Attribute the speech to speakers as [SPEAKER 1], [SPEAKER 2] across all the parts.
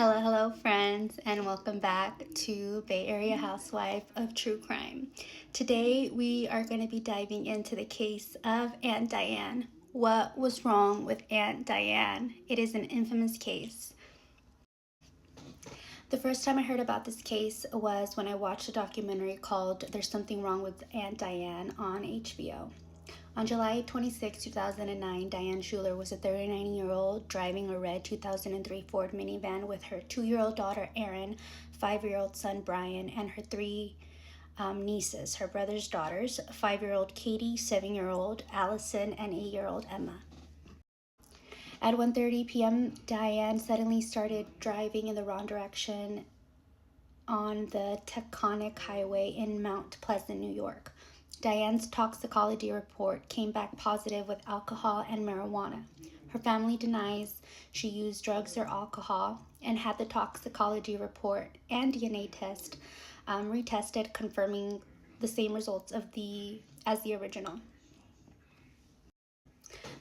[SPEAKER 1] Hello, friends, and welcome back to Bay Area Housewife of True Crime. Today, we are going to be diving into the case of Aunt Diane. What was wrong with Aunt Diane? It is an infamous case. The first time I heard about this case was when I watched a documentary called There's Something Wrong with Aunt Diane on HBO. On July 26, 2009, Diane Schuler was a 39-year-old driving a red 2003 Ford minivan with her 2-year-old daughter Erin, 5-year-old son Brian, and her three nieces, her brother's daughters, 5-year-old Katie, 7-year-old Allison, and 8-year-old Emma. At 1:30 p.m., Diane suddenly started driving in the wrong direction on the Taconic Highway in Mount Pleasant, New York. Diane's toxicology report came back positive with alcohol and marijuana. Her family denies she used drugs or alcohol and had the toxicology report and DNA test retested, confirming the same results as the original.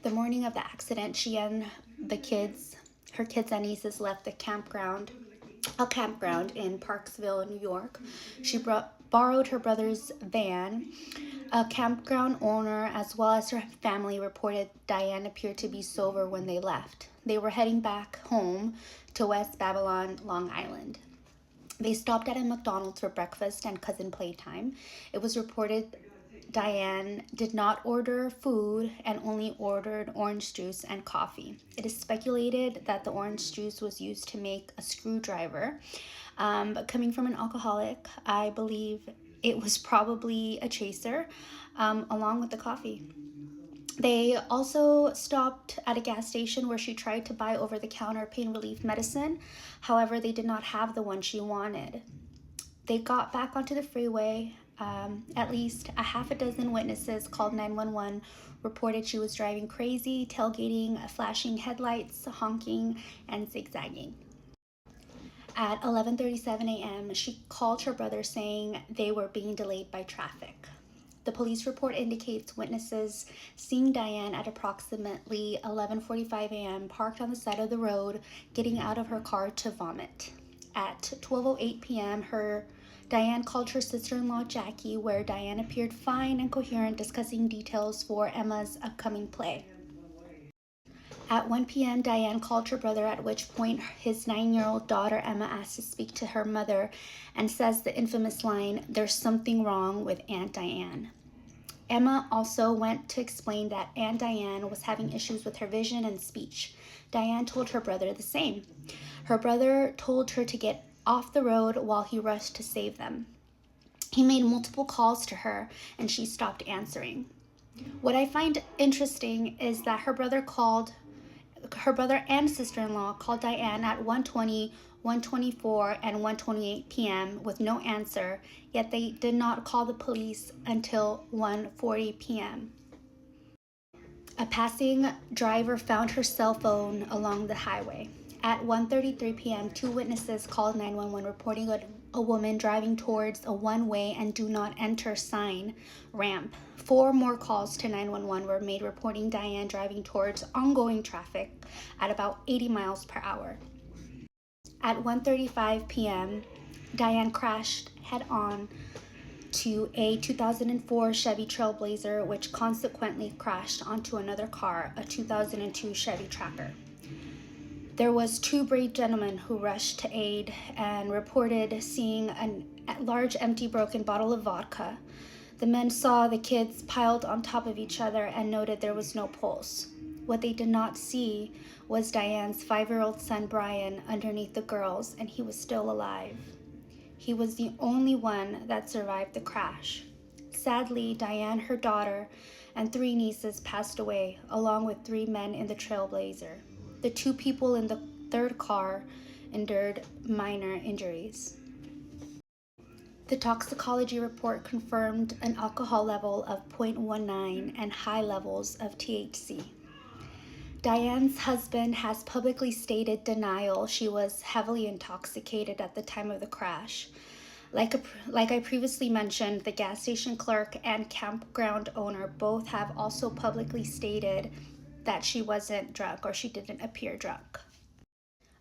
[SPEAKER 1] The morning of the accident, she and her kids and nieces left a campground in Parksville, New York. She borrowed her brother's van. A campground owner, as well as her family, reported Diane appeared to be sober when they left. They were heading back home to West Babylon, Long Island. They stopped at a McDonald's for breakfast and cousin playtime. It was reported Diane did not order food and only ordered orange juice and coffee. It is speculated that the orange juice was used to make a screwdriver. But coming from an alcoholic, I believe it was probably a chaser, along with the coffee. They also stopped at a gas station where she tried to buy over-the-counter pain relief medicine. However, they did not have the one she wanted. They got back onto the freeway. At least a half a dozen witnesses called 911, reported she was driving crazy, tailgating, flashing headlights, honking, and zigzagging. At 11:37 a.m., she called her brother saying they were being delayed by traffic. The police report indicates witnesses seeing Diane at approximately 11:45 a.m. parked on the side of the road, getting out of her car to vomit. At 12:08 p.m., Diane called her sister-in-law Jackie, where Diane appeared fine and coherent, discussing details for Emma's upcoming play. At 1 p.m., Diane called her brother, at which point his 9-year-old daughter Emma asked to speak to her mother and says the infamous line, "There's something wrong with Aunt Diane." Emma also went to explain that Aunt Diane was having issues with her vision and speech. Diane told her brother the same. Her brother told her to get off the road while he rushed to save them. He made multiple calls to her and she stopped answering. What I find interesting is that her brother and sister-in-law called Diane at 1:20, 1:24, and 1:28 p.m. with no answer, yet they did not call the police until 1:40 p.m. A passing driver found her cell phone along the highway. At 1:33 p.m., two witnesses called 911 reporting a woman driving towards a one-way and do not enter sign ramp. 4 more calls to 911 were made reporting Diane driving towards ongoing traffic at about 80 miles per hour. At 1:35 p.m., Diane crashed head-on to a 2004 Chevy Trailblazer, which consequently crashed onto another car, a 2002 Chevy Tracker. There was 2 brave gentlemen who rushed to aid and reported seeing a large empty broken bottle of vodka. The men saw the kids piled on top of each other and noted there was no pulse. What they did not see was Diane's 5-year-old son Brian underneath the girls, and he was still alive. He was the only one that survived the crash. Sadly, Diane, her daughter, and 3 nieces passed away, along with 3 men in the Trailblazer. The 2 people in the third car endured minor injuries. The toxicology report confirmed an alcohol level of 0.19 and high levels of THC. Diane's husband has publicly stated denial she was heavily intoxicated at the time of the crash. Like I previously mentioned, the gas station clerk and campground owner both have also publicly stated that she wasn't drunk or she didn't appear drunk.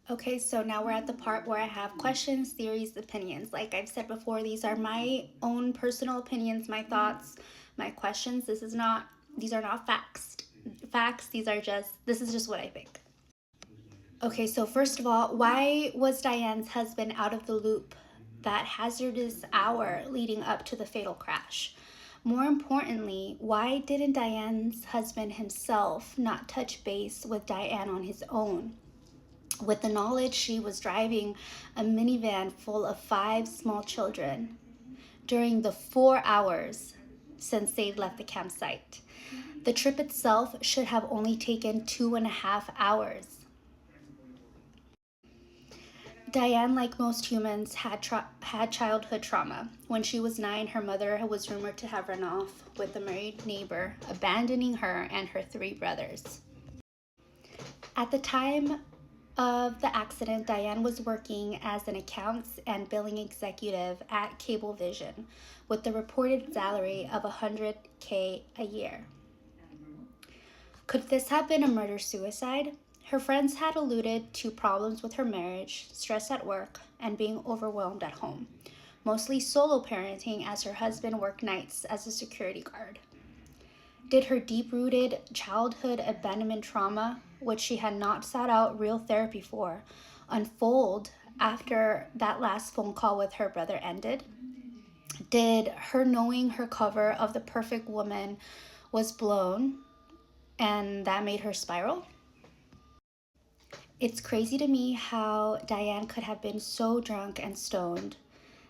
[SPEAKER 1] Okay, so now we're at the part where I have questions, theories, opinions. Like I've said before, these are my own personal opinions, my thoughts, my questions. These are not facts. Facts, this is just what I think. Okay, so first of all, why was Diane's husband out of the loop that hazardous hour leading up to the fatal crash? More importantly, why didn't Diane's husband himself not touch base with Diane on his own? With the knowledge she was driving a minivan full of 5 small children during the 4 hours since they'd left the campsite. The trip itself should have only taken 2.5 hours. Diane, like most humans, had childhood trauma. When she was 9, her mother was rumored to have run off with a married neighbor, abandoning her and her 3 brothers. At the time of the accident, Diane was working as an accounts and billing executive at Cablevision with the reported salary of $100K a year. Could this have been a murder-suicide? Her friends had alluded to problems with her marriage, stress at work, and being overwhelmed at home, mostly solo parenting as her husband worked nights as a security guard. Did her deep-rooted childhood abandonment trauma, which she had not sought out real therapy for, unfold after that last phone call with her brother ended? Did her knowing her cover of The Perfect Woman was blown and that made her spiral? It's crazy to me how Diane could have been so drunk and stoned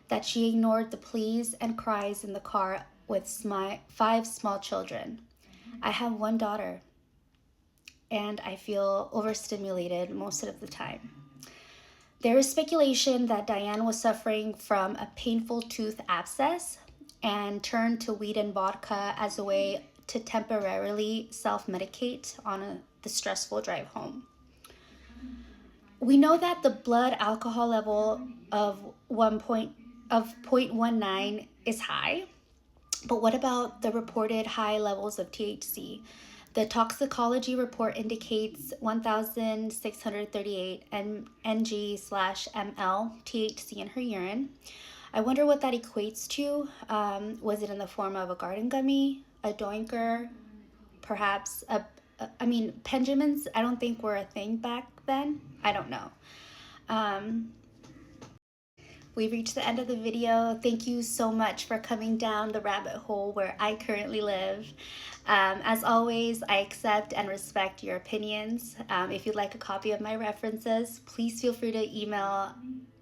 [SPEAKER 1] that she ignored the pleas and cries in the car with 5 small children. I have 1 daughter, and I feel overstimulated most of the time. There is speculation that Diane was suffering from a painful tooth abscess and turned to weed and vodka as a way to temporarily self-medicate on the stressful drive home. We know that the blood alcohol level of 0.19 is high, but what about the reported high levels of THC? The toxicology report indicates 1,638 ng/ml THC in her urine. I wonder what that equates to. Was it in the form of a garden gummy, a doinker, perhaps Pendulums, I don't think were a thing back then. I don't know. We've reached the end of the video. Thank you so much for coming down the rabbit hole where I currently live. As always, I accept and respect your opinions. If you'd like a copy of my references, please feel free to email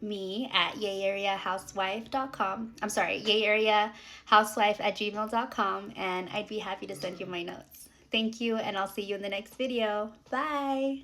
[SPEAKER 1] me at yayareahousewife.com. I'm sorry, yayareahousewife@gmail.com, and I'd be happy to send you my notes. Thank you, and I'll see you in the next video. Bye!